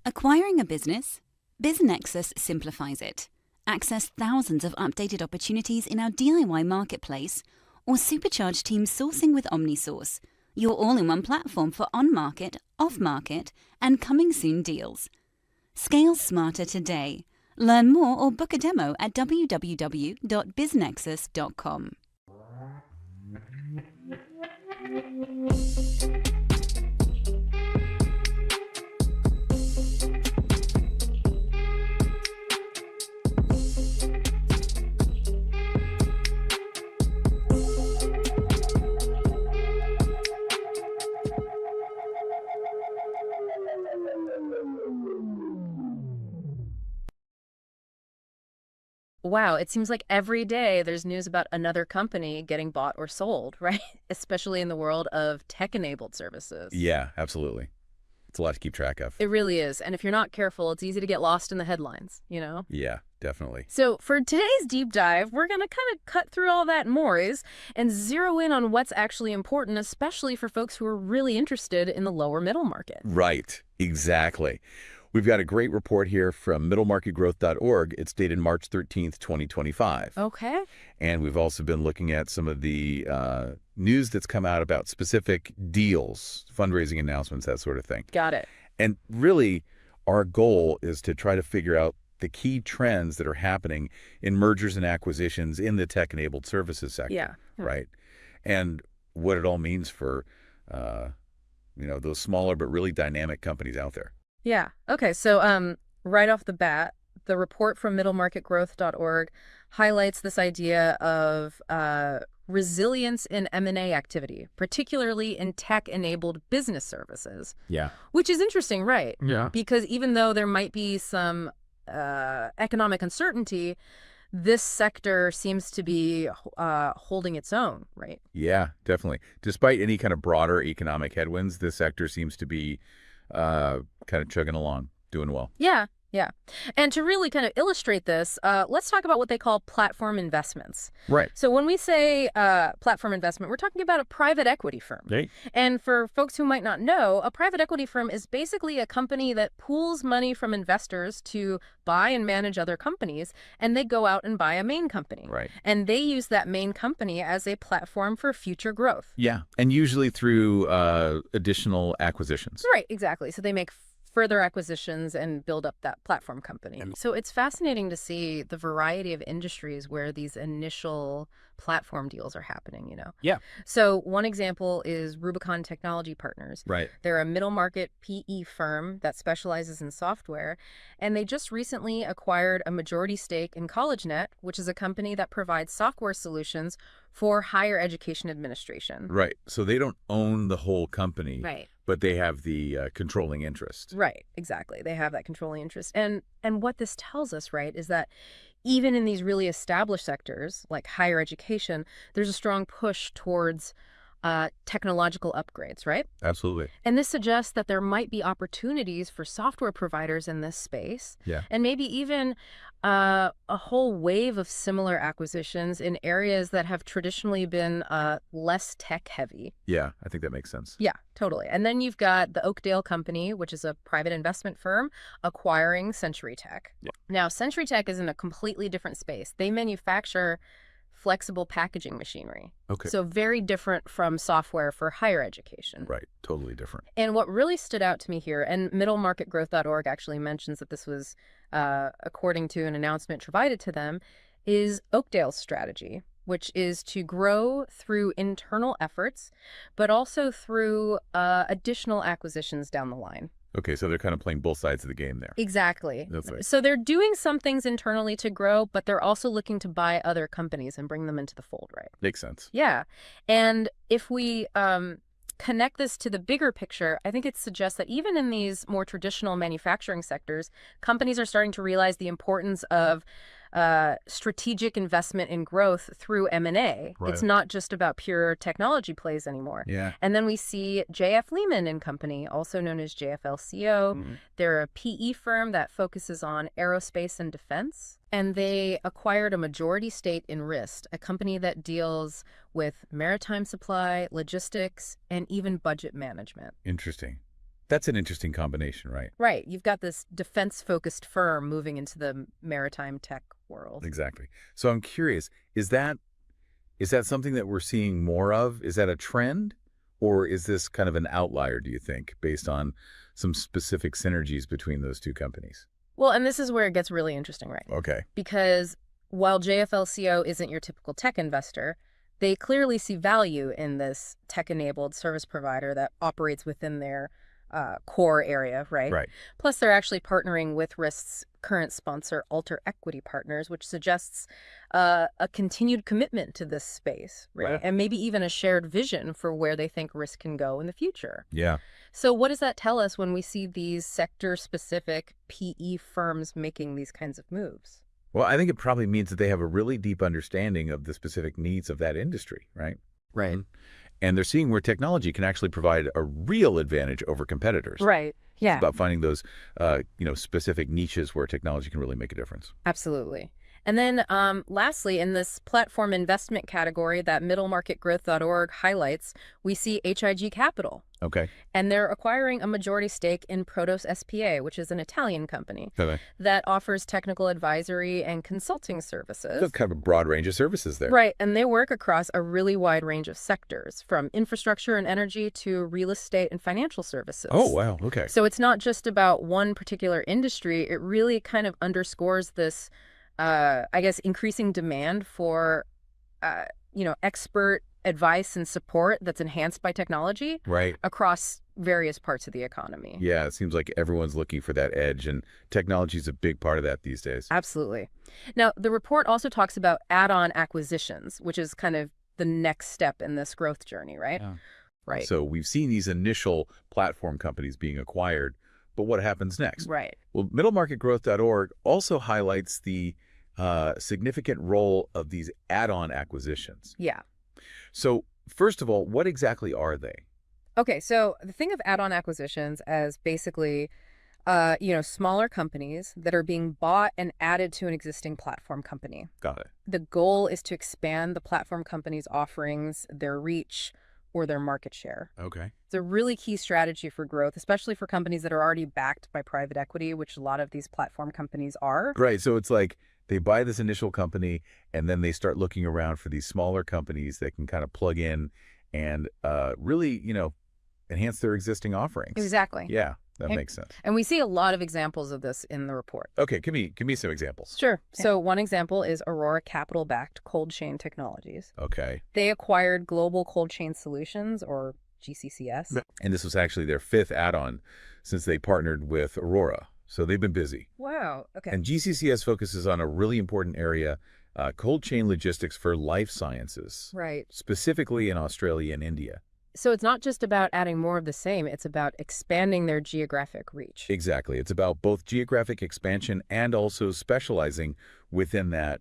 Acquiring a business? BizNexus simplifies it. Access thousands of updated opportunities in our DIY marketplace or supercharge team sourcing with OmniSource, your all-in-one platform for on-market, off-market, and coming-soon deals. Scale smarter today. Learn more or book a demo at www.biznexus.com. Wow, it seems like every day there's news about another company getting bought or sold, right? Especially in the world of tech-enabled services. Yeah, absolutely. It's a lot to keep track of. It really is. And if you're not careful, it's easy to get lost in the headlines, you know? Yeah, definitely. So for today's deep dive, we're going to kind of cut through all that noise and zero in on what's actually important, especially for folks who are really interested in the lower middle market. Right, exactly. We've got a great report here from middlemarketgrowth.org. It's dated March 13th, 2025. Okay. And we've also been looking at some of the news that's come out about specific deals, fundraising announcements, that sort of thing. Got it. And really, our goal is to try to figure out the key trends that are happening in mergers and acquisitions in the tech-enabled services sector. Yeah. Right? And what it all means for, those smaller but really dynamic companies out there. Yeah. Okay. So right off the bat, the report from middlemarketgrowth.org highlights this idea of resilience in M&A activity, particularly in tech-enabled business services. Yeah. Which is interesting, right? Yeah. Because even though there might be some economic uncertainty, this sector seems to be holding its own, right? Yeah, definitely. Despite any kind of broader economic headwinds, this sector seems to be kind of chugging along, doing well. Yeah, yeah. And to really kind of illustrate this, let's talk about what they call platform investments. Right. So when we say platform investment, we're talking about a private equity firm. Right. And for folks who might not know, a private equity firm is basically a company that pools money from investors to buy and manage other companies, and they go out and buy a main company. Right. And they use that main company as a platform for future growth. Yeah. And usually through additional acquisitions. Right, exactly. So they make further acquisitions and build up that platform company. So it's fascinating to see the variety of industries where these initial platform deals are happening, you know? Yeah. So one example is Rubicon Technology Partners. Right. They're a middle market PE firm that specializes in software, and they just recently acquired a majority stake in CollegeNet, which is a company that provides software solutions for higher education administration. Right. So they don't own the whole company. Right. But they have the controlling interest. Right, exactly. They have that controlling interest. And what this tells us, right, is that even in these really established sectors, like higher education, there's a strong push towards technological upgrades, right? Absolutely. And this suggests that there might be opportunities for software providers in this space. Yeah. And maybe even a whole wave of similar acquisitions in areas that have traditionally been less tech heavy. Yeah, I think that makes sense. Yeah, totally. And then you've got the Oakdale Company, which is a private investment firm, acquiring Century Tech. Yeah. Now, Century Tech is in a completely different space. They manufacture flexible packaging machinery. Okay. So very different from software for higher education. Right. Totally different. And what really stood out to me here, and middlemarketgrowth.org actually mentions that this was according to an announcement provided to them, is Oakdale's strategy, which is to grow through internal efforts, but also through additional acquisitions down the line. Okay, so they're kind of playing both sides of the game there. Exactly. That's right. So they're doing some things internally to grow, but they're also looking to buy other companies and bring them into the fold, right? Makes sense. Yeah. And if we connect this to the bigger picture, I think it suggests that even in these more traditional manufacturing sectors, companies are starting to realize the importance of strategic investment in growth through M&A. Right. It's not just about pure technology plays anymore. Yeah. And then we see J.F. Lehman and Company, also known as JFLCO. Mm-hmm. They're a PE firm that focuses on aerospace and defense. And they acquired a majority stake in Rist, a company that deals with maritime supply, logistics, and even budget management. Interesting. That's an interesting combination, right? Right. You've got this defense-focused firm moving into the maritime tech world. Exactly. So I'm curious, is that something that we're seeing more of? Is that a trend? Or is this kind of an outlier, do you think, based on some specific synergies between those two companies? Well, and this is where it gets really interesting, right? Okay. Because while JFLCO isn't your typical tech investor, they clearly see value in this tech-enabled service provider that operates within their core area, right? Right. Plus, they're actually partnering with Risk's current sponsor, Alter Equity Partners, which suggests a continued commitment to this space, right? Wow. And maybe even a shared vision for where they think Risk can go in the future. Yeah. So what does that tell us when we see these sector-specific PE firms making these kinds of moves? Well, I think it probably means that they have a really deep understanding of the specific needs of that industry, right? Right. And they're seeing where technology can actually provide a real advantage over competitors. Right. Yeah. It's about finding those, specific niches where technology can really make a difference. Absolutely. And then lastly, in this platform investment category that middlemarketgrowth.org highlights, we see HIG Capital. Okay. And they're acquiring a majority stake in Protos SPA, which is an Italian company Okay. that offers technical advisory and consulting services. So it's kind of a broad range of services there. Right. And they work across a really wide range of sectors, from infrastructure and energy to real estate and financial services. Oh, wow. Okay. So it's not just about one particular industry. It really kind of underscores this increasing demand for, expert advice and support that's enhanced by technology Right. across various parts of the economy. Yeah, it seems like everyone's looking for that edge, and technology is a big part of that these days. Absolutely. Now, the report also talks about add-on acquisitions, which is kind of the next step in this growth journey, right? Yeah. Right. So we've seen these initial platform companies being acquired, but what happens next? Right. Well, middlemarketgrowth.org also highlights the significant role of these add-on acquisitions. Yeah. So first of all, what exactly are they? Okay, so the thing of add-on acquisitions as basically, smaller companies that are being bought and added to an existing platform company. Got it. The goal is to expand the platform company's offerings, their reach, or their market share. Okay. It's a really key strategy for growth, especially for companies that are already backed by private equity, which a lot of these platform companies are. Right. So it's like they buy this initial company, and then they start looking around for these smaller companies that can kind of plug in and really, enhance their existing offerings. Exactly. Yeah, that makes sense. And we see a lot of examples of this in the report. Okay, give me some examples. Sure. So one example is Aurora Capital-backed Cold Chain Technologies. Okay. They acquired Global Cold Chain Solutions, or GCCS. And this was actually their 5th add-on since they partnered with Aurora. So they've been busy. Wow. Okay. And GCCS focuses on a really important area, cold chain logistics for life sciences, Right. specifically in Australia and India. So it's not just about adding more of the same, it's about expanding their geographic reach. Exactly. It's about both geographic expansion and also specializing within that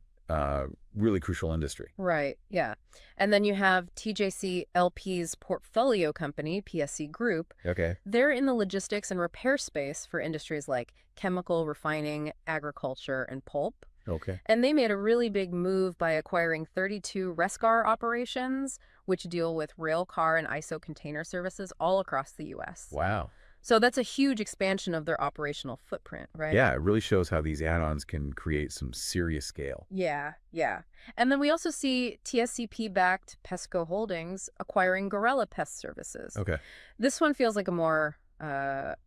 really crucial industry. Right, yeah. And then you have TJC LP's portfolio company, PSC Group. Okay. They're in the logistics and repair space for industries like chemical, refining, agriculture, and pulp. Okay. And they made a really big move by acquiring 32 Rescar operations, which deal with rail car and ISO container services all across the U.S. Wow. So that's a huge expansion of their operational footprint, right? Yeah, it really shows how these add-ons can create some serious scale. Yeah, yeah. And then we also see TSCP-backed Pesco Holdings acquiring Gorilla Pest Services. Okay. This one feels like a more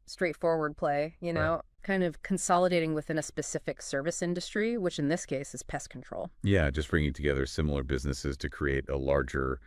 straightforward play, Right. kind of consolidating within a specific service industry, which in this case is pest control. Yeah, just bringing together similar businesses to create a larger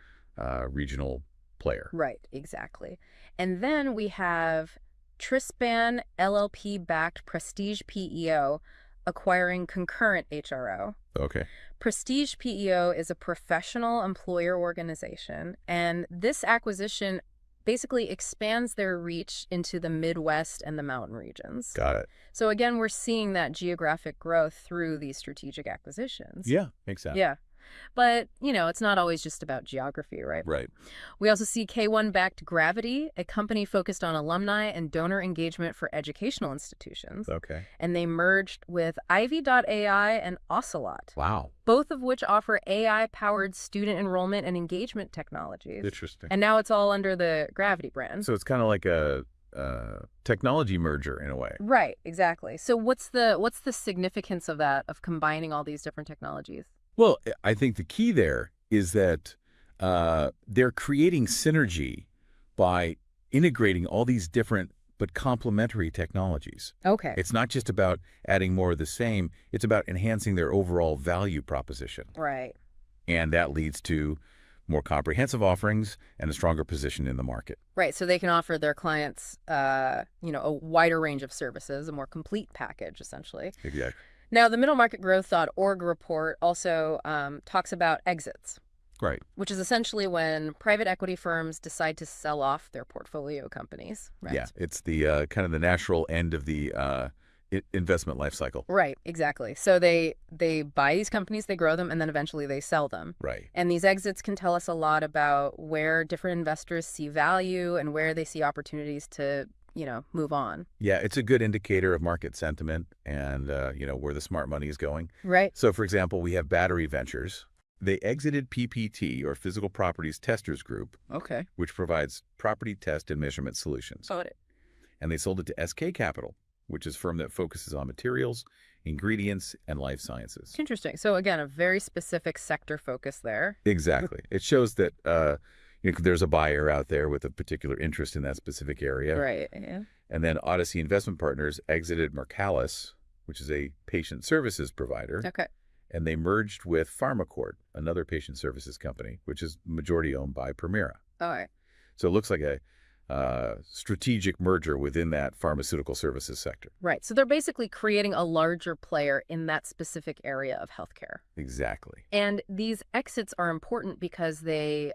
regional player. Right, exactly. And then we have Trispan LLP-backed Prestige PEO acquiring Concurrent HRO. Okay. Prestige PEO is a professional employer organization, and this acquisition basically expands their reach into the Midwest and the mountain regions. Got it. So again, we're seeing that geographic growth through these strategic acquisitions. Yeah, makes sense. Yeah. But, it's not always just about geography, right? Right. We also see K1-backed Gravity, a company focused on alumni and donor engagement for educational institutions. Okay. And they merged with Ivy.ai and Ocelot, Wow. both of which offer AI-powered student enrollment and engagement technologies. Interesting. And now it's all under the Gravity brand. So it's kind of like a technology merger in a way. Right, exactly. So what's the significance of that, of combining all these different technologies? Well, I think the key there is that they're creating synergy by integrating all these different but complementary technologies. Okay. It's not just about adding more of the same, it's about enhancing their overall value proposition. Right. And that leads to more comprehensive offerings and a stronger position in the market. Right. So they can offer their clients, a wider range of services, a more complete package, essentially. Exactly. Now, the middlemarketgrowth.org report also talks about exits, Right. which is essentially when private equity firms decide to sell off their portfolio companies. Right. Yeah, it's the kind of the natural end of the investment life cycle. Right, exactly. So they buy these companies, they grow them, and then eventually they sell them. Right. And these exits can tell us a lot about where different investors see value and where they see opportunities to, move on. Yeah, it's a good indicator of market sentiment and, where the smart money is going. Right. So, for example, we have Battery Ventures. They exited PPT, or Physical Properties Testers Group, Okay. which provides property test and measurement solutions. Got it. And they sold it to SK Capital, which is a firm that focuses on materials, ingredients, and life sciences. Interesting. So again, a very specific sector focus there. Exactly. It shows that there's a buyer out there with a particular interest in that specific area. Right. Yeah. And then Odyssey Investment Partners exited Mercalis, which is a patient services provider. Okay. And they merged with PharmaCord, another patient services company, which is majority owned by Primera. All right. So it looks like a strategic merger within that pharmaceutical services sector. Right. So they're basically creating a larger player in that specific area of healthcare. Exactly. And these exits are important because they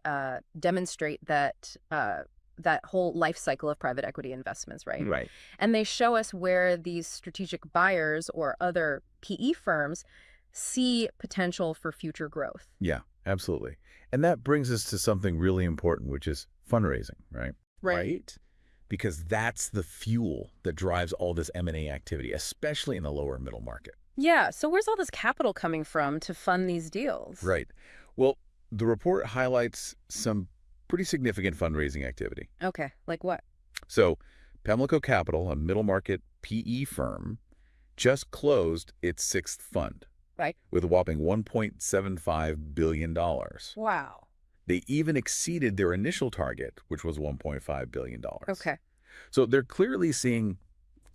demonstrate that that whole life cycle of private equity investments, right? Right. And they show us where these strategic buyers or other PE firms see potential for future growth. Yeah, absolutely. And that brings us to something really important, which is fundraising, right? Right. Because that's the fuel that drives all this M&A activity, especially in the lower middle market. Yeah. So where's all this capital coming from to fund these deals? Right. Well, the report highlights some pretty significant fundraising activity. Okay. Like what? So Pamlico Capital, a middle market PE firm, just closed its sixth fund. Right. With a whopping $1.75 billion. Wow. They even exceeded their initial target, which was $1.5 billion. Okay. So they're clearly seeing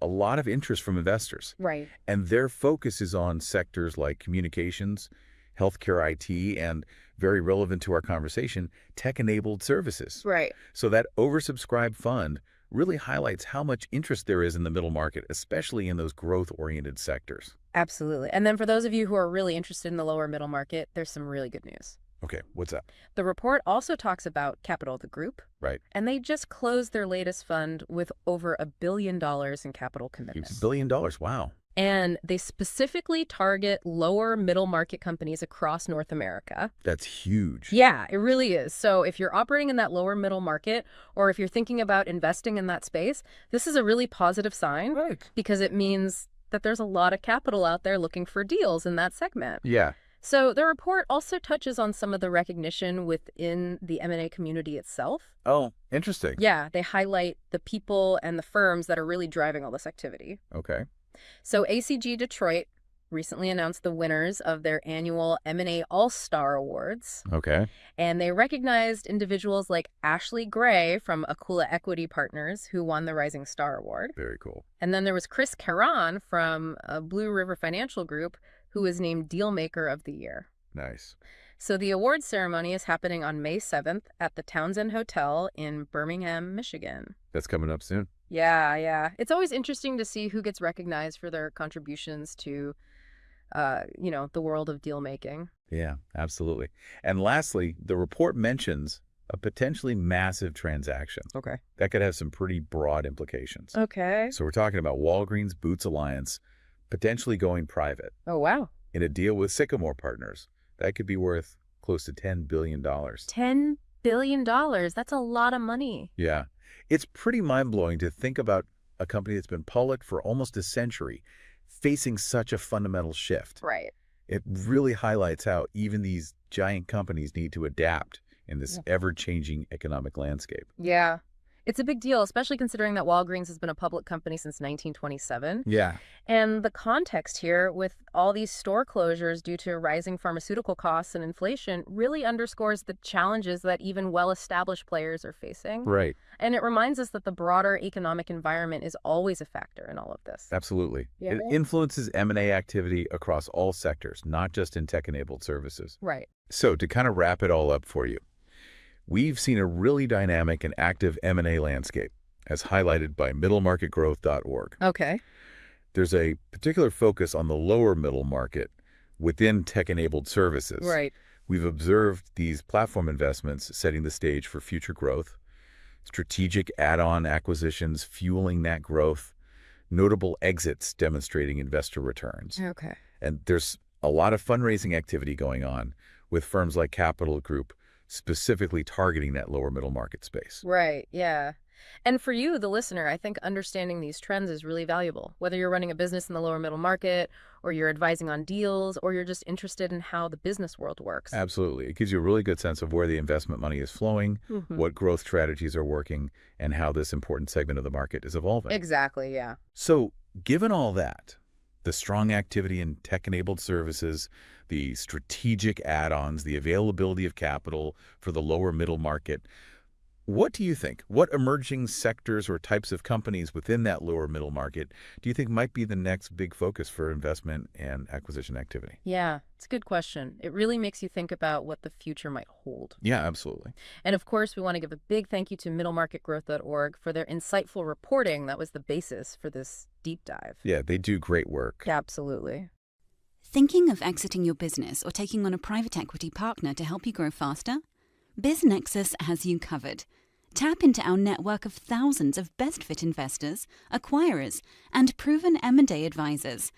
a lot of interest from investors. Right. And their focus is on sectors like communications, healthcare IT, and very relevant to our conversation, tech-enabled services. Right. So that oversubscribed fund really highlights how much interest there is in the middle market, especially in those growth-oriented sectors. Absolutely. And then for those of you who are really interested in the lower middle market, there's some really good news. Okay, what's that? The report also talks about Capital the Group. Right. And they just closed their latest fund with over $1 billion in capital It's commitments. $1 billion. Wow. And they specifically target lower middle market companies across North America. That's huge. Yeah, it really is. So if you're operating in that lower middle market, or if you're thinking about investing in that space, this is a really positive sign. Right. Because it means that there's a lot of capital out there looking for deals in that segment. Yeah. So the report also touches on some of the recognition within the M&A community itself. Oh, interesting. Yeah, they highlight the people and the firms that are really driving all this activity. Okay. So ACG Detroit recently announced the winners of their annual M&A All-Star Awards. Okay. And they recognized individuals like Ashley Gray from Akula Equity Partners, who won the Rising Star Award. Very cool. And then there was Chris Caron from Blue River Financial Group, who was named Dealmaker of the Year. Nice. So the awards ceremony is happening on May 7th at the Townsend Hotel in Birmingham, Michigan. That's coming up soon. Yeah. It's always interesting to see who gets recognized for their contributions to, the world of deal making. Yeah, absolutely. And lastly, the report mentions a potentially massive transaction. Okay. That could have some pretty broad implications. Okay. So we're talking about Walgreens Boots Alliance potentially going private Oh, wow. in a deal with Sycamore Partners. That could be worth close to $10 billion. $10 billion. That's a lot of money. Yeah. It's pretty mind-blowing to think about a company that's been public for almost a century facing such a fundamental shift. Right. It really highlights how even these giant companies need to adapt in this ever-changing economic landscape. Yeah. It's a big deal, especially considering that Walgreens has been a public company since 1927. Yeah. And the context here, with all these store closures due to rising pharmaceutical costs and inflation, really underscores the challenges that even well-established players are facing. Right. And it reminds us that the broader economic environment is always a factor in all of this. Absolutely. Yeah. It influences M&A activity across all sectors, not just in tech-enabled services. Right. So to kind of wrap it all up for you, we've seen a really dynamic and active M&A landscape, as highlighted by middlemarketgrowth.org. Okay. There's a particular focus on the lower middle market within tech-enabled services. Right. We've observed these platform investments setting the stage for future growth, strategic add-on acquisitions fueling that growth, notable exits demonstrating investor returns. Okay. And there's a lot of fundraising activity going on with firms like Capital Group specifically targeting that lower middle market space. Right, yeah. And for you, the listener, I think understanding these trends is really valuable. Whether you're running a business in the lower middle market, or you're advising on deals, or you're just interested in how the business world works. Absolutely. It gives you a really good sense of where the investment money is flowing, what growth strategies are working, and how this important segment of the market is evolving. Exactly, yeah. So, given all that, the strong activity in tech-enabled services, the strategic add-ons, the availability of capital for the lower middle market, what do you think? What emerging sectors or types of companies within that lower middle market do you think might be the next big focus for investment and acquisition activity? Yeah, it's a good question. It really makes you think about what the future might hold. Yeah, absolutely. And of course, we want to give a big thank you to middlemarketgrowth.org for their insightful reporting that was the basis for this deep dive. Yeah, they do great work. Absolutely. Thinking of exiting your business or taking on a private equity partner to help you grow faster? BizNexus has you covered. Tap into our network of thousands of best-fit investors, acquirers, and proven M&A advisors,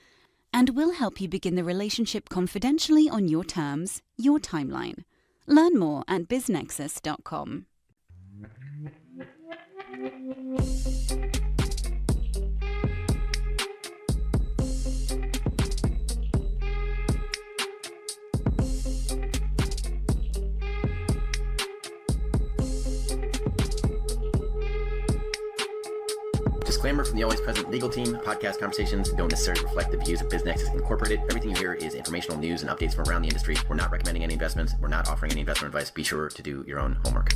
and we'll help you begin the relationship confidentially on your terms, your timeline. Learn more at biznexus.com. Disclaimer from the Always Present legal team. Podcast conversations don't necessarily reflect the views of BizNexus Incorporated. Everything you hear is informational news and updates from around the industry. We're not recommending any investments. We're not offering any investment advice. Be sure to do your own homework.